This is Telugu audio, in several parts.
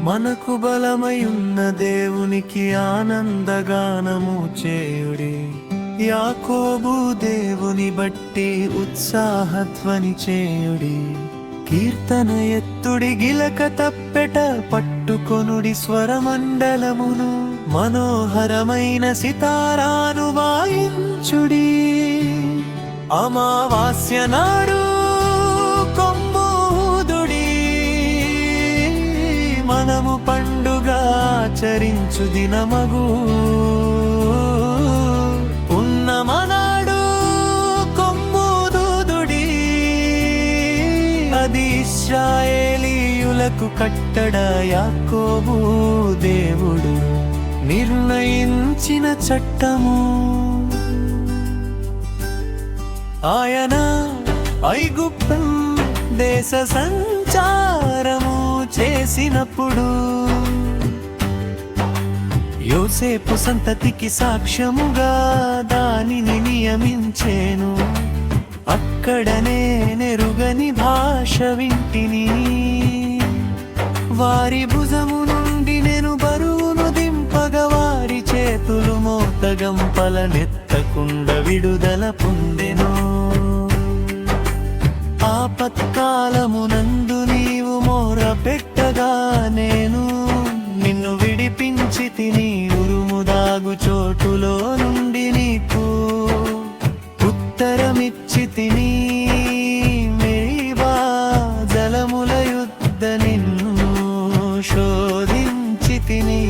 మనకు బలమయున్న దేవునికి ఆనందగానము చేయుడి. యాకోబు దేవుని బట్టి ఉత్సాహధ్వని చేయుడి. కీర్తన ఎత్తుడి, గిలక తప్పెట పట్టుకొనుడి స్వరమండలమును. మనోహరమైన సితారాను వాయించుడి. అమావాస్య నాడు కొమ్మూదుడి, మనము పండుగ ఆచరించు దినమగు. ఉన్నమనాడు కొమ్మూదుడి, అది ఇశ్రాయేలీయులకు కట్టడ. యాకోబు దేవుడు నిర్ణయించిన చట్టము. ఆయన ఐగుప్తు దేశ సంచారము చేసినప్పుడు యోసేపు సంతతికి సాక్ష్యముగా దానిని నియమించేను. అక్కడనే నెరుగని భాష వింటిని. వారి భుజము నుండి నేను బరువును దింపగా వారి చేతులు మోతగంపలనెత్తకుండా విడుదల పొందెను. ఆపత్కాలమునందు నీవు మొర పెట్టగా నేను నిన్ను విడిపించి తిని. ఉరుము దాగు చోటులో నుండి నీకు ఉత్తరమిచ్చి తిని. మేరీబా జలముల యుద్ధ నిన్ను శోధించి తిని.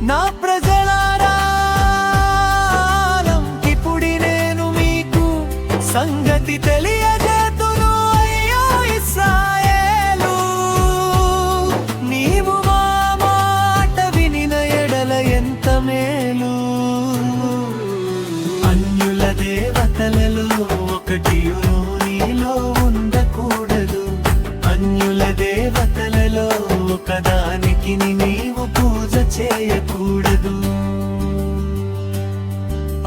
నా ప్రజలారా, ఇప్పుడి నేను మీకు సంగతి తెలియజేతును. అయ్యో ఇశ్రాయేలు, నీవు మా మాట వినిన ఎడల ఎంత మేలు. అన్యుల దేవతలలో ఒకటియును నీలో ఉండకూడదు. అన్యుల దేవతలలో ఒకదానికి నీవు పూజ చేయకూడదు.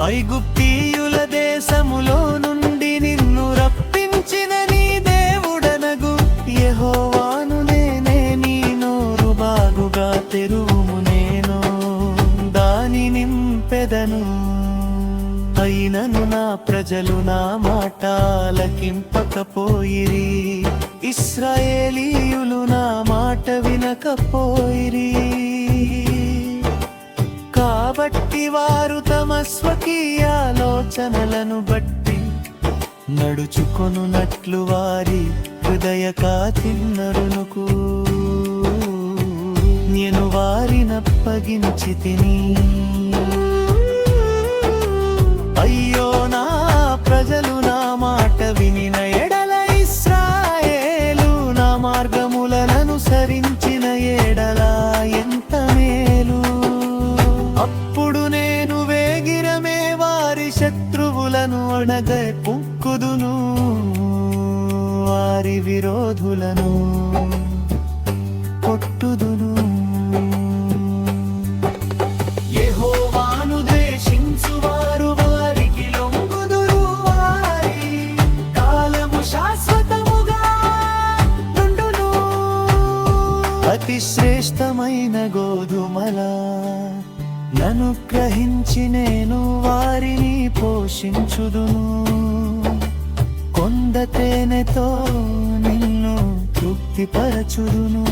ఐగుప్తీయుల దేశములో నుండి నిన్ను రప్పించిన నీ దేవుడనగు యెహోవాను నేనే. నీ నోరు బాగుగా తెరువుము, నేను దాని నింపెదను. అయినను నా ప్రజలు నా మాట ఆలకింపకపోయిరి. ఇశ్రాయేలీయులు నా మాట వినకపోయిరి. కాబట్టి వారు తమ స్వకీయ ఆలోచనలను బట్టి నడుచుకొనున్నట్లు వారి హృదయ కాఠిన్యమునకు నేను వారినప్పగించి తిని. అయ్యో నా ప్రజలు నా మాట వినిన ఎడల, ఇశ్రాయేలు నా మార్గములననుసరించిన ఎడల ఎంత మేలు. అప్పుడు నేను వేగిరమే వారి శత్రువులను అణగ పుక్కుదును. వారి విరోధులను కొట్టుదును. యెహోవాను ద్వేషించువారు వారికి లొంగుదురు. వారి కాలము శాశ్వతముగా నుండును. అతి శ్రేష్టమైన గోధుమల నన్ను గ్రహించి నేను వారిని పోషించుదును. కొండ తేనెతో నిన్ను తృప్తిపరచుదును.